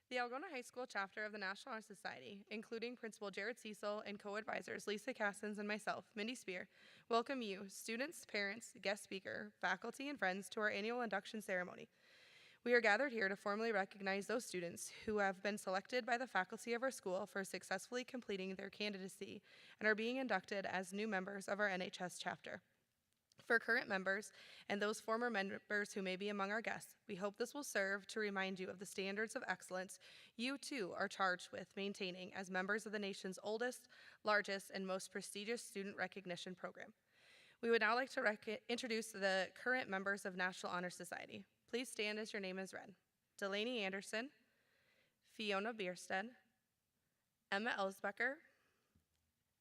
The Algona High School chapter of the National Honor Society, including Principal Jared Cecil and co-advisors Lisa Cassins and myself, Mindy Spear, welcome you, students, parents, guest speaker, faculty, and friends to our annual induction ceremony. We are gathered here to formally recognize those students who have been selected by the faculty of our school for successfully completing their candidacy and are being inducted as new members of our NHS chapter. For current members and those former members who may be among our guests, we hope this will serve to remind you of the standards of excellence you too are charged with maintaining as members of the nation's oldest, largest, and most prestigious student recognition program. We would now like to introduce the current members of National Honor Society. Please stand as your name is read. Delaney Anderson, Fiona Bierstead, Emma Elsbecker,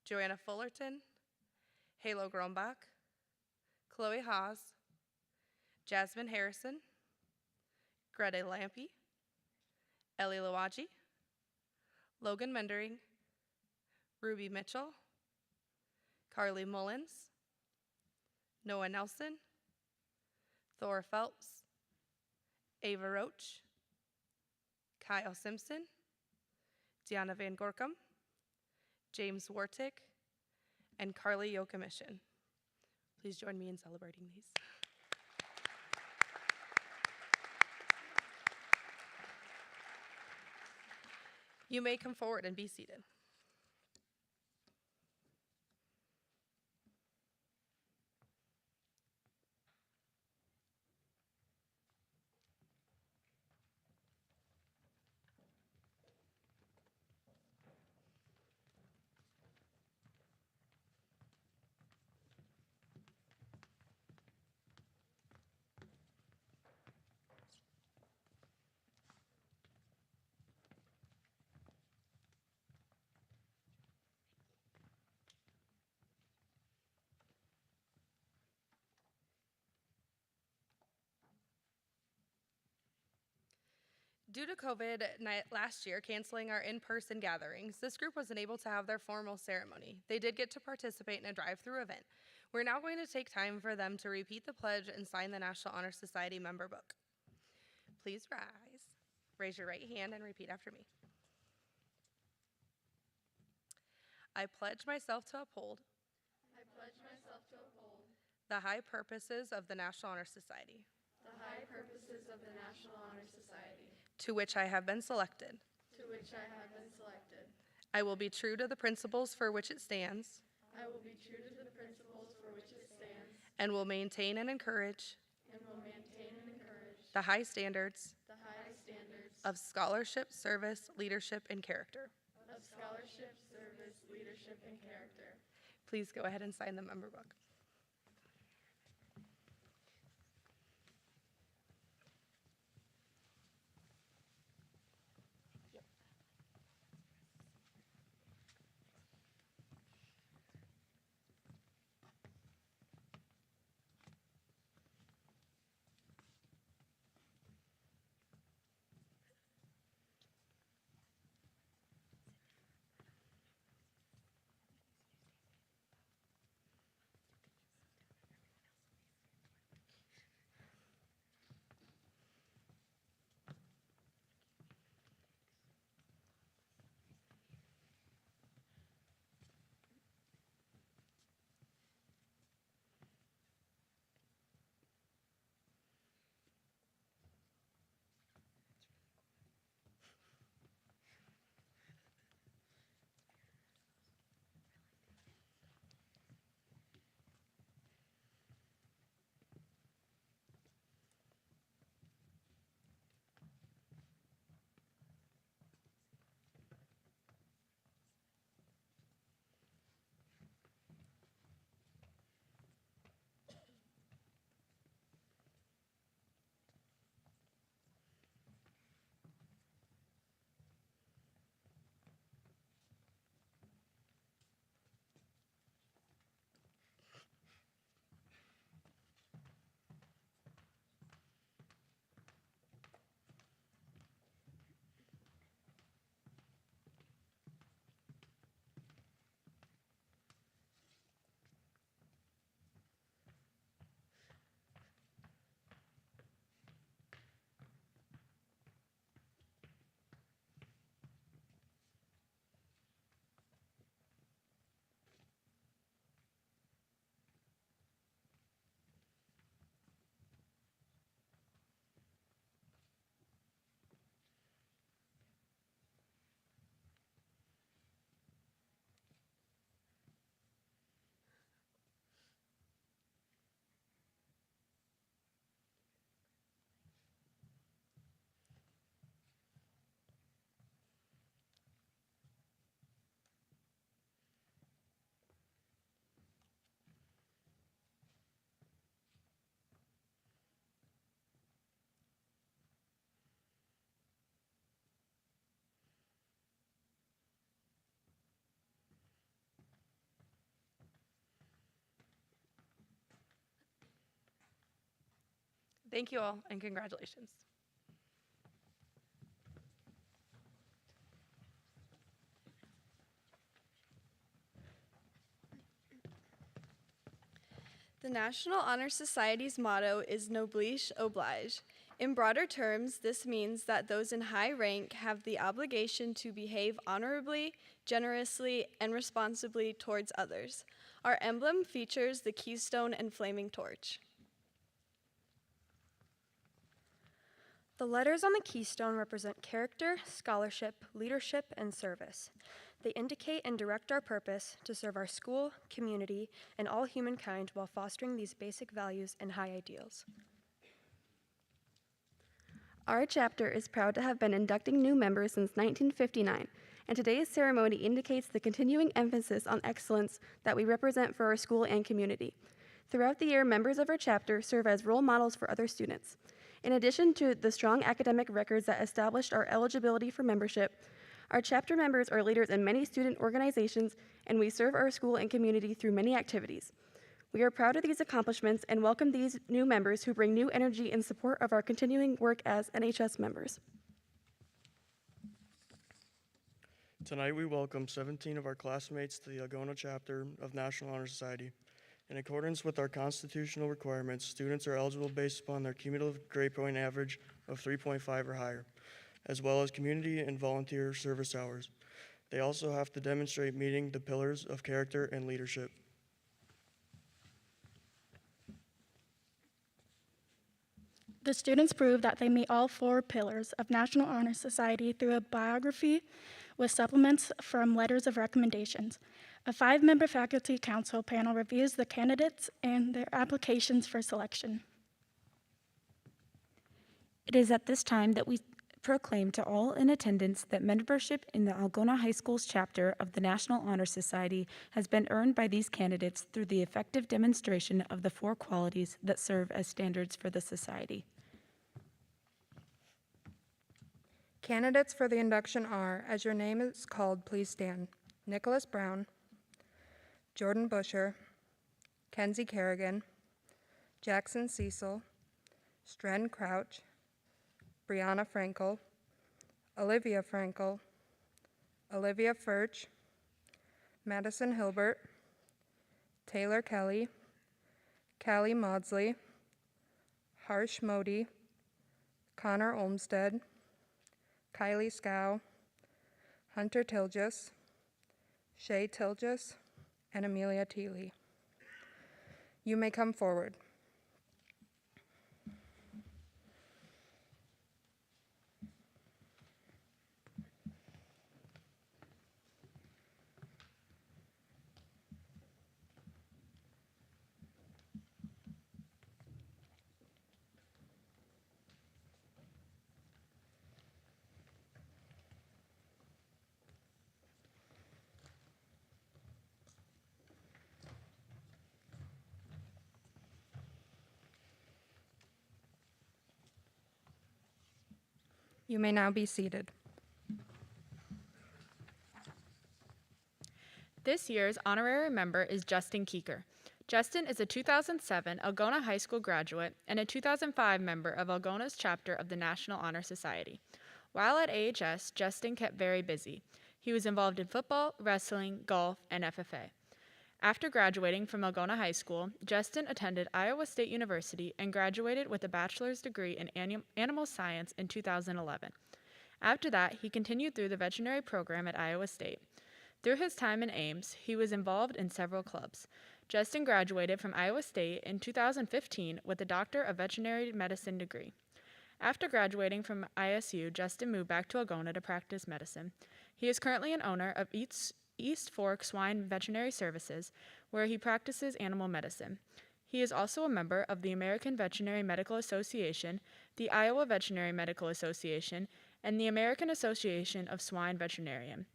Joanna Fullerton, Halo Grombach, Chloe Haas, Jasmine Harrison, Greta Lampe, Ellie Lawaji, Logan Mendering, Ruby Mitchell, Carly Mullins, Noah Nelson, Thor Phelps, Ava Roach, Kyle Simpson, Deanna Van Gorkum, James Wartick, and Carly Yokomission. Please join me in celebrating these. You may come forward and be seated. Due to COVID last year canceling our in-person gatherings, this group wasn't able to have their formal ceremony. They did get to participate in a drive-through event. We're now going to take time for them to repeat the pledge and sign the National Honor Society member book. Please rise. Raise your right hand and repeat after me. I pledge myself to uphold the high purposes of the National Honor Society, to which I have been selected. I will be true to the principles for which it stands, and will maintain and encourage the high standards of scholarship, service, leadership, and character. Please go ahead and sign the member book. Thank you all, and congratulations. The National Honor Society's motto is Noblige Oblige. In broader terms, this means that those in high rank have the obligation to behave honorably, generously, and responsibly towards others. Our emblem features the keystone and flaming torch. The letters on the keystone represent character, scholarship, leadership, and service. They indicate and direct our purpose to serve our school, community, and all humankind while fostering these basic values and high ideals. Our chapter is proud to have been inducting new members since 1959, and today's ceremony indicates the continuing emphasis on excellence that we represent for our school and community. Throughout the year, members of our chapter serve as role models for other students. In addition to the strong academic records that established our eligibility for membership, our chapter members are leaders in many student organizations, and we serve our school and community through many activities. We are proud of these accomplishments and welcome these new members who bring new energy in support of our continuing work as NHS members. Tonight we welcome 17 of our classmates to the Algona chapter of National Honor Society. In accordance with our constitutional requirements, students are eligible based upon their cumulative grade point average of 3.5 or higher, as well as community and volunteer service hours. They also have to demonstrate meeting the pillars of character and leadership. The students prove that they meet all 4 pillars of National Honor Society through a biography with supplements from letters of recommendations. A 5-member faculty council panel reviews the candidates and their applications for selection. It is at this time that we proclaim to all in attendance that membership in the Algona High School's chapter of the National Honor Society has been earned by these candidates through the effective demonstration of the 4 qualities that serve as standards for the society. Candidates for the induction are, as your name is called, please stand. Nicholas Brown, Jordan Busher, Kenzie Kerrigan, Jackson Cecil, Stren Crouch, Brianna Frankel, Olivia Frankel, Olivia Furch, Madison Hilbert, Taylor Kelly, Callie Maudsley, Harsh Modi, Connor Olmstead, Kylie Scow, Hunter Tilgis, Shay Tilgis, and Amelia Teeley. You may come forward. You may now be seated. This year's honorary member is Justin Keeker. Justin is a 2007 Algona High School graduate and a 2005 member of Algona's chapter of the National Honor Society. While at AHS, Justin kept very busy. He was involved in football, wrestling, golf, and FFA. After graduating from Algona High School, Justin attended Iowa State University and graduated with a bachelor's degree in animal science in 2011. After that, he continued through the veterinary program at Iowa State. Through his time in Ames, he was involved in several clubs. Justin graduated from Iowa State in 2015 with a Doctor of Veterinary Medicine degree. After graduating from ISU, Justin moved back to Algona to practice medicine. He is currently an owner of East Fork Swine Veterinary Services, where he practices animal medicine. He is also a member of the American Veterinary Medical Association, the Iowa Veterinary Medical Association, and the American Association of Swine Veterinarian.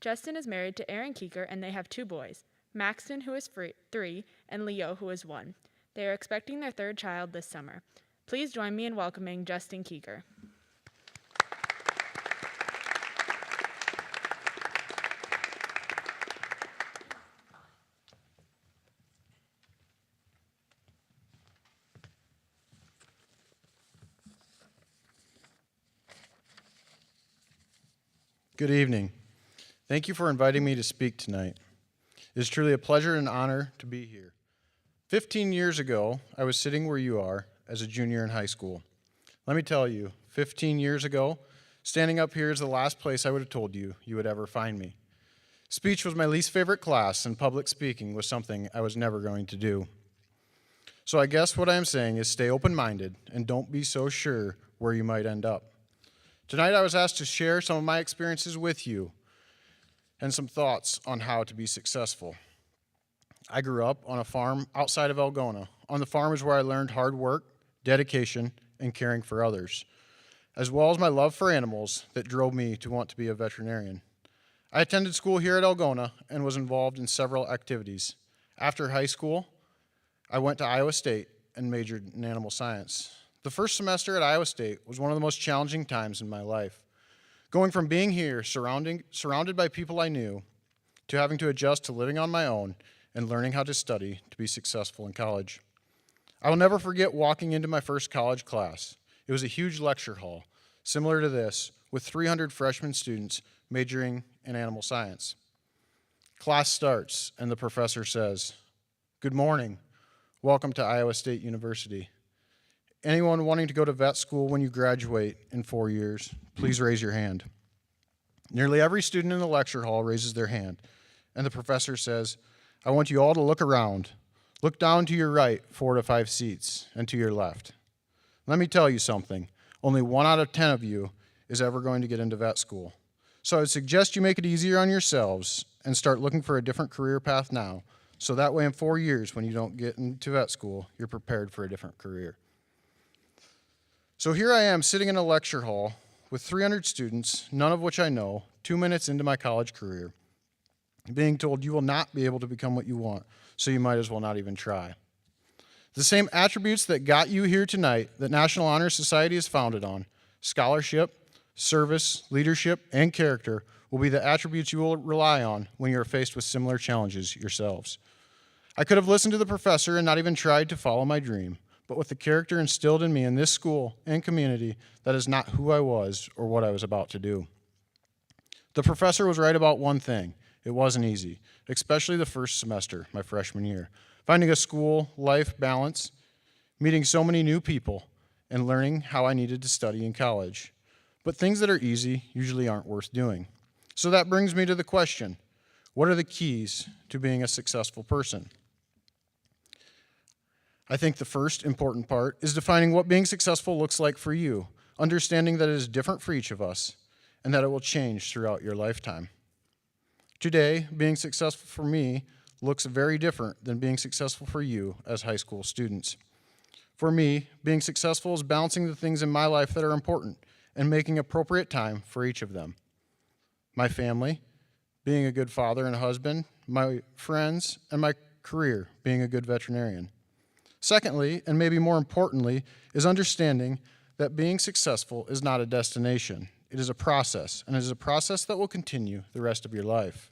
Justin is married to Erin Keeker, and they have 2 boys, Maxton, who is 3, and Leo, who is 1. They are expecting their 3rd child this summer. Please join me in welcoming Justin Keeker. Good evening. Thank you for inviting me to speak tonight. It is truly a pleasure and honor to be here. 15 years ago, I was sitting where you are as a junior in high school. Let me tell you, 15 years ago, standing up here is the last place I would have told you you would ever find me. Speech was my least favorite class, and public speaking was something I was never going to do. So I guess what I am saying is stay open-minded and don't be so sure where you might end up. Tonight I was asked to share some of my experiences with you and some thoughts on how to be successful. I grew up on a farm outside of Algona. On the farm is where I learned hard work, dedication, and caring for others, as well as my love for animals that drove me to want to be a veterinarian. I attended school here at Algona and was involved in several activities. After high school, I went to Iowa State and majored in animal science. The first semester at Iowa State was one of the most challenging times in my life. Going from being here, surrounded by people I knew, to having to adjust to living on my own and learning how to study to be successful in college. I will never forget walking into my first college class. It was a huge lecture hall, similar to this, with 300 freshman students majoring in animal science. Class starts, and the professor says, "Good morning. Welcome to Iowa State University. Anyone wanting to go to vet school when you graduate in 4 years, please raise your hand." Nearly every student in the lecture hall raises their hand, and the professor says, "I want you all to look around. Look down to your right 4 to 5 seats, and to your left. Let me tell you something. Only 1 out of 10 of you is ever going to get into vet school. So I would suggest you make it easier on yourselves and start looking for a different career path now, so that way in 4 years when you don't get into vet school, you're prepared for a different career." So here I am sitting in a lecture hall with 300 students, none of which I know, 2 minutes into my college career, being told you will not be able to become what you want, so you might as well not even try. The same attributes that got you here tonight that National Honor Society is founded on, scholarship, service, leadership, and character, will be the attributes you will rely on when you are faced with similar challenges yourselves. I could have listened to the professor and not even tried to follow my dream, but with the character instilled in me in this school and community, that is not who I was or what I was about to do. The professor was right about one thing. It wasn't easy, especially the first semester, my freshman year. Finding a school-life balance, meeting so many new people, and learning how I needed to study in college. But things that are easy usually aren't worth doing. So that brings me to the question, what are the keys to being a successful person? I think the first important part is defining what being successful looks like for you, understanding that it is different for each of us, and that it will change throughout your lifetime. Today, being successful for me looks very different than being successful for you as high school students. For me, being successful is balancing the things in my life that are important and making appropriate time for each of them. My family, being a good father and husband, my friends, and my career, being a good veterinarian. Secondly, and maybe more importantly, is understanding that being successful is not a destination. It is a process, and it is a process that will continue the rest of your life.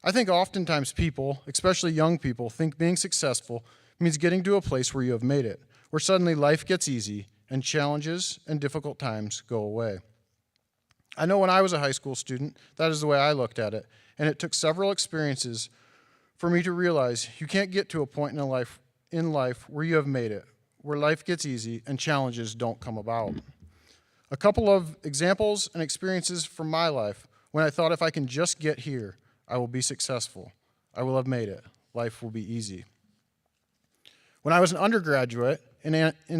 I think oftentimes people, especially young people, think being successful means getting to a place where you have made it, where suddenly life gets easy and challenges and difficult times go away. I know when I was a high school student, that is the way I looked at it, and it took several experiences for me to realize you can't get to a point in life where you have made it, where life gets easy and challenges don't come about. A couple of examples and experiences from my life when I thought if I can just get here, I will be successful. I will have made it. Life will be easy. When I was an undergraduate in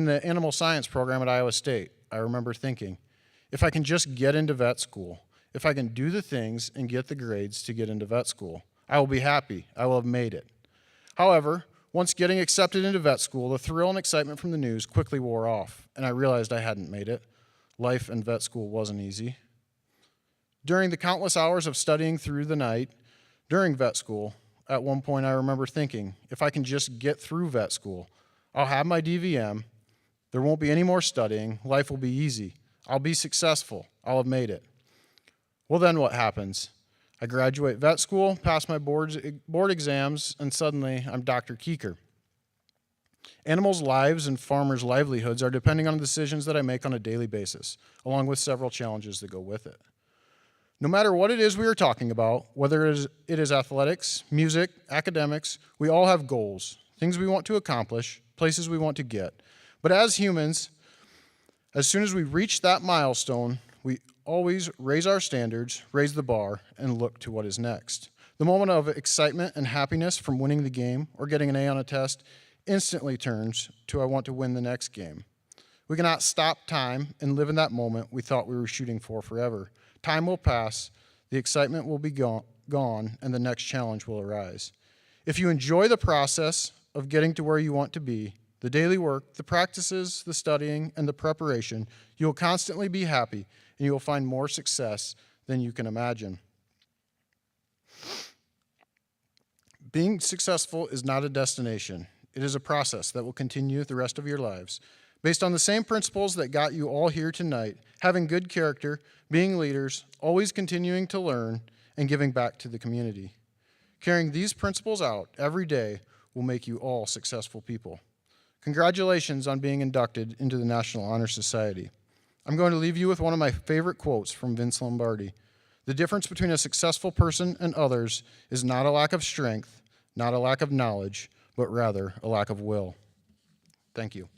the animal science program at Iowa State, I remember thinking, if I can just get into vet school, if I can do the things and get the grades to get into vet school, I will be happy. I will have made it. However, once getting accepted into vet school, the thrill and excitement from the news quickly wore off, and I realized I hadn't made it. Life in vet school wasn't easy. During the countless hours of studying through the night during vet school, at one point I remember thinking, if I can just get through vet school, I'll have my DVM, there won't be any more studying, life will be easy, I'll be successful, I'll have made it. Well, then what happens? I graduate vet school, pass my board exams, and suddenly I'm Dr. Keeker. Animals' lives and farmers' livelihoods are depending on the decisions that I make on a daily basis, along with several challenges that go with it. No matter what it is we are talking about, whether it is athletics, music, academics, we all have goals, things we want to accomplish, places we want to get. But as humans, as soon as we reach that milestone, we always raise our standards, raise the bar, and look to what is next. The moment of excitement and happiness from winning the game or getting an A on a test instantly turns to I want to win the next game. We cannot stop time and live in that moment we thought we were shooting for forever. Time will pass, the excitement will be gone, and the next challenge will arise. If you enjoy the process of getting to where you want to be, the daily work, the practices, the studying, and the preparation, you will constantly be happy, and you will find more success than you can imagine. Being successful is not a destination. It is a process that will continue the rest of your lives. Based on the same principles that got you all here tonight, having good character, being leaders, always continuing to learn, and giving back to the community. Carrying these principles out every day will make you all successful people. Congratulations on being inducted into the National Honor Society. I'm going to leave you with one of my favorite quotes from Vince Lombardi. The difference between a successful person and others is not a lack of strength, not a lack of knowledge, but rather a lack of will. Thank you.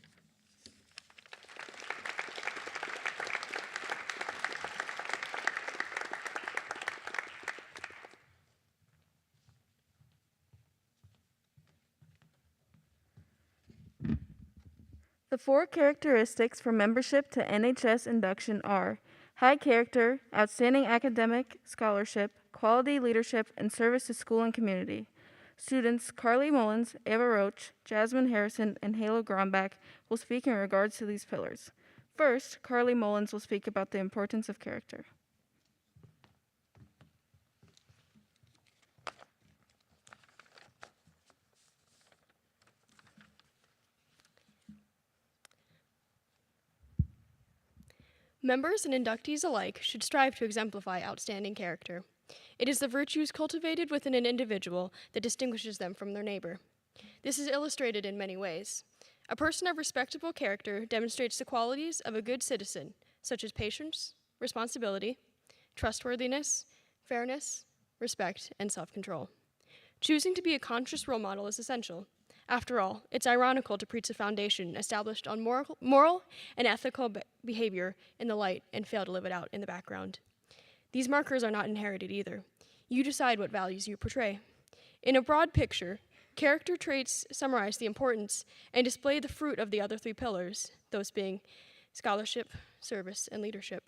The 4 characteristics for membership to NHS Induction are high character, outstanding academic scholarship, quality leadership, and service to school and community. Students Carly Mullins, Ava Roach, Jasmine Harrison, and Halo Grombach will speak in regards to these pillars. First, Carly Mullins will speak about the importance of character. Members and inductees alike should strive to exemplify outstanding character. It is the virtues cultivated within an individual that distinguishes them from their neighbor. This is illustrated in many ways. A person of respectable character demonstrates the qualities of a good citizen, such as patience, responsibility, trustworthiness, fairness, respect, and self-control. Choosing to be a conscious role model is essential. After all, it's ironical to preach a foundation established on moral and ethical behavior in the light and fail to live it out in the background. These markers are not inherited either. You decide what values you portray. In a broad picture, character traits summarize the importance and display the fruit of the other 3 pillars, those being scholarship, service, and leadership.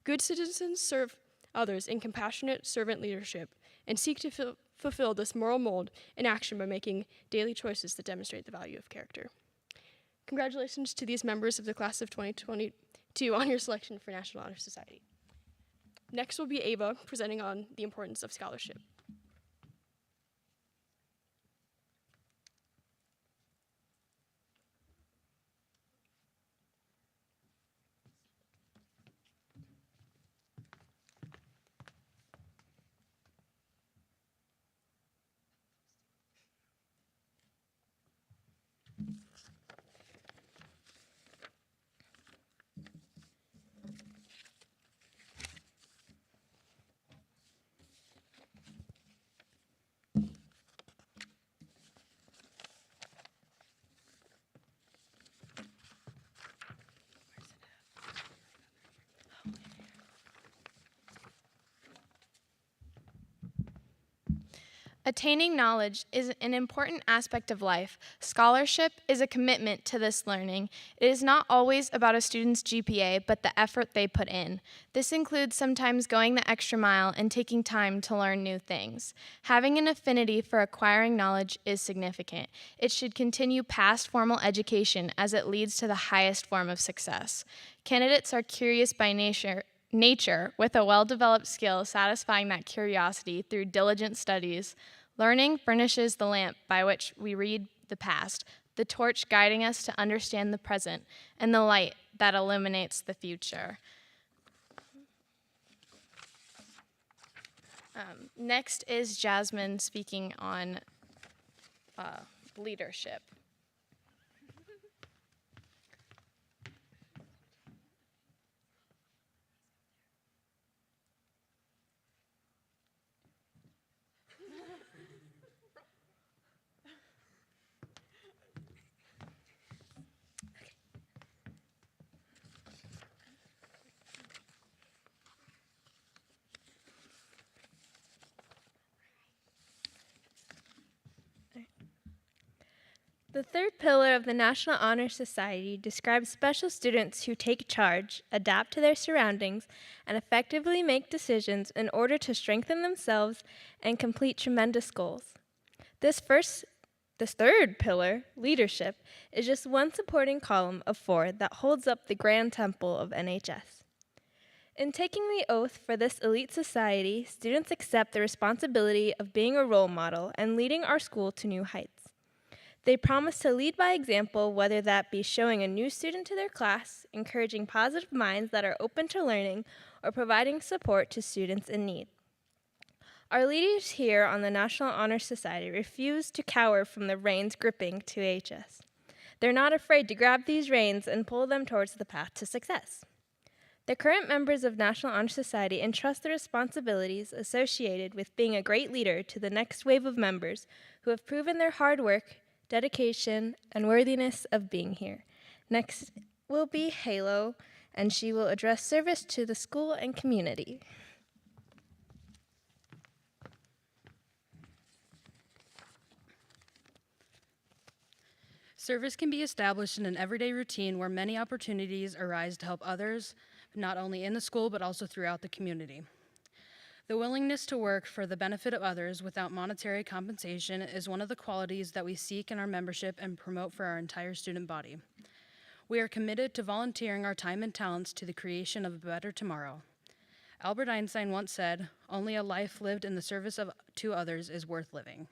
Good citizens serve others in compassionate servant leadership and seek to fulfill this moral mold in action by making daily choices that demonstrate the value of character. Congratulations to these members of the class of 2022 on your selection for National Honor Society. Next will be Ava presenting on the importance of scholarship. Attaining knowledge is an important aspect of life. Scholarship is a commitment to this learning. It is not always about a student's GPA, but the effort they put in. This includes sometimes going the extra mile and taking time to learn new things. Having an affinity for acquiring knowledge is significant. It should continue past formal education as it leads to the highest form of success. Candidates are curious by nature with a well-developed skill satisfying that curiosity through diligent studies. Learning furnishes the lamp by which we read the past, the torch guiding us to understand the present, and the light that illuminates the future. Next is Jasmine speaking on leadership. The third pillar of the National Honor Society describes special students who take charge, adapt to their surroundings, and effectively make decisions in order to strengthen themselves and complete tremendous goals. This third pillar, leadership, is just one supporting column of 4 that holds up the grand temple of NHS. In taking the oath for this elite society, students accept the responsibility of being a role model and leading our school to new heights. They promise to lead by example, whether that be showing a new student to their class, encouraging positive minds that are open to learning, or providing support to students in need. Our leaders here on the National Honor Society refuse to cower from the reins gripping 2HS. They're not afraid to grab these reins and pull them towards the path to success. The current members of National Honor Society entrust the responsibilities associated with being a great leader to the next wave of members who have proven their hard work, dedication, and worthiness of being here. Next will be Halo, and she will address service to the school and community. Service can be established in an everyday routine where many opportunities arise to help others, not only in the school but also throughout the community. The willingness to work for the benefit of others without monetary compensation is one of the qualities that we seek in our membership and promote for our entire student body. We are committed to volunteering our time and talents to the creation of a better tomorrow. Albert Einstein once said, "Only a life lived in the service to others is worth living."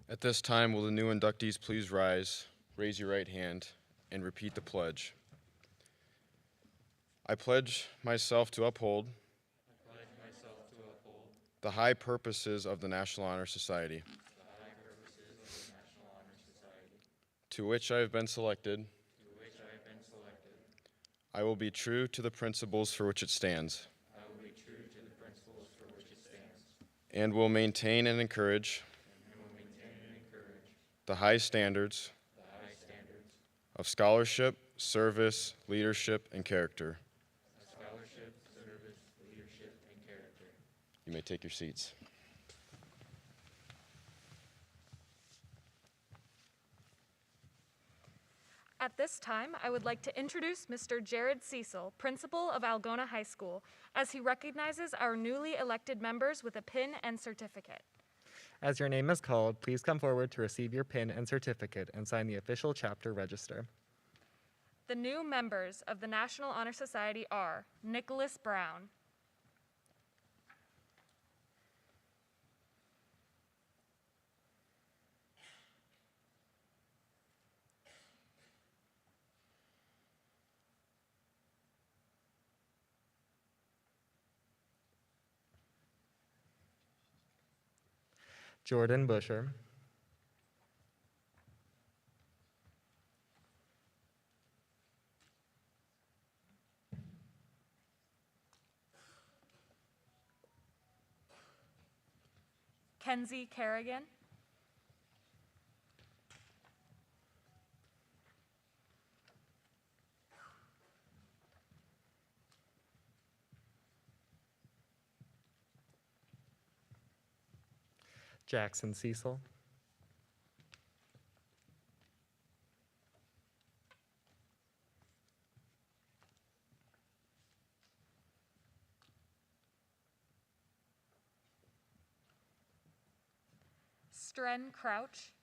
At this time, will the new inductees please rise, raise your right hand, and repeat the pledge. I pledge myself to uphold the high purposes of the National Honor Society, to which I have been selected. I will be true to the principles for which it stands, and will maintain and encourage the high standards of scholarship, service, leadership, and character. You may take your seats. At this time, I would like to introduce Mr. Jared Cecil, principal of Algona High School, as he recognizes our newly elected members with a pin and certificate. As your name is called, please come forward to receive your pin and certificate and sign the official chapter register. The new members of the National Honor Society are Nicholas Brown, Jordan Busher, Kenzie Kerrigan, Jackson Cecil, Stren Crouch,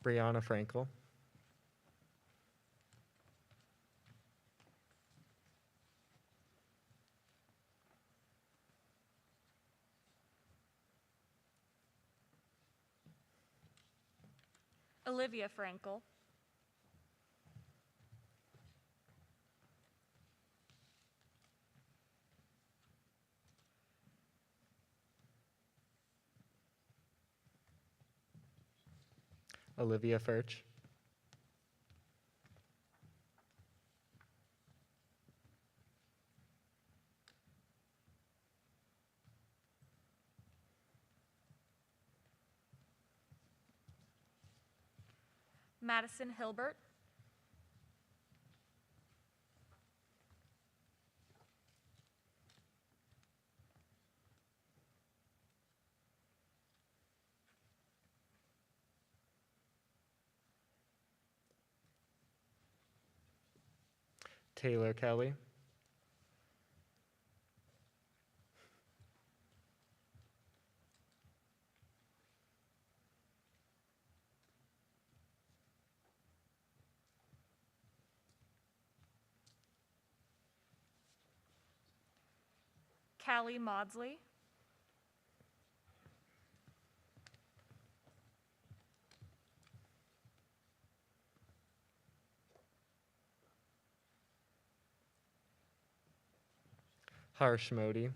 Brianna Frankel, Olivia Frankel, Olivia Furch, Madison Hilbert. Taylor Kelly. Callie Maudsley. Harsh Modi.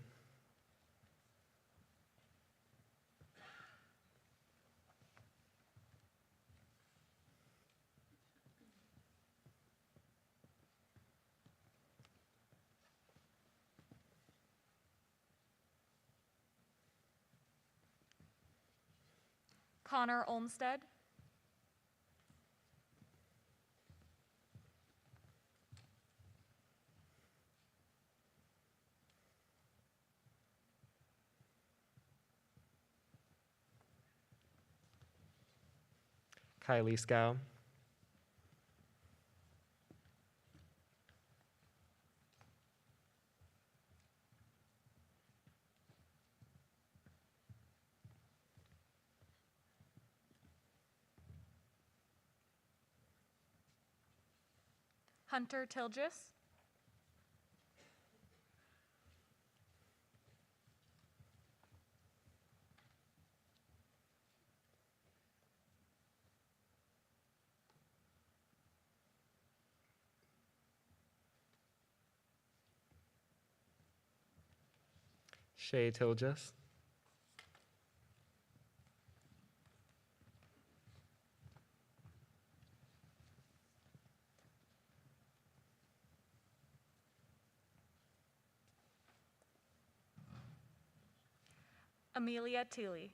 Connor Olmstead. Kylie Scow. Hunter Tilgis. Shay Tilgis. Amelia Teely.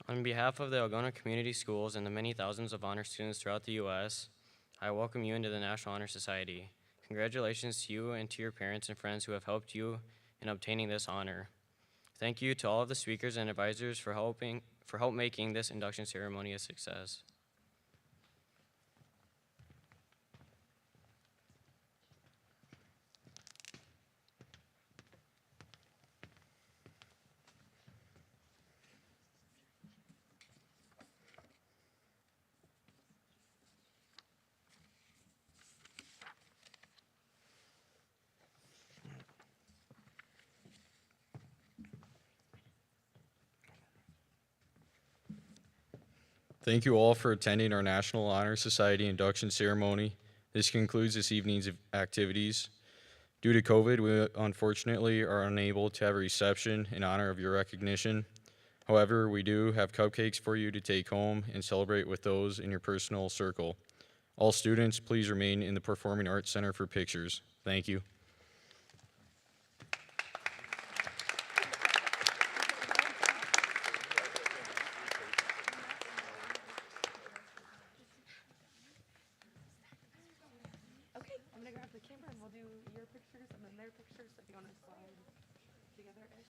On behalf of the Algona Community Schools and the many thousands of honor students throughout the U.S., I welcome you into the National Honor Society. Congratulations to you and to your parents and friends who have helped you in obtaining this honor. Thank you to all of the speakers and advisors for help making this induction ceremony a success. Thank you all for attending our National Honor Society induction ceremony. This concludes this evening's activities. Due to COVID, we unfortunately are unable to have a reception in honor of your recognition. However, we do have cupcakes for you to take home and celebrate with those in your personal circle. All students, please remain in the Performing Arts Center for pictures. Thank you.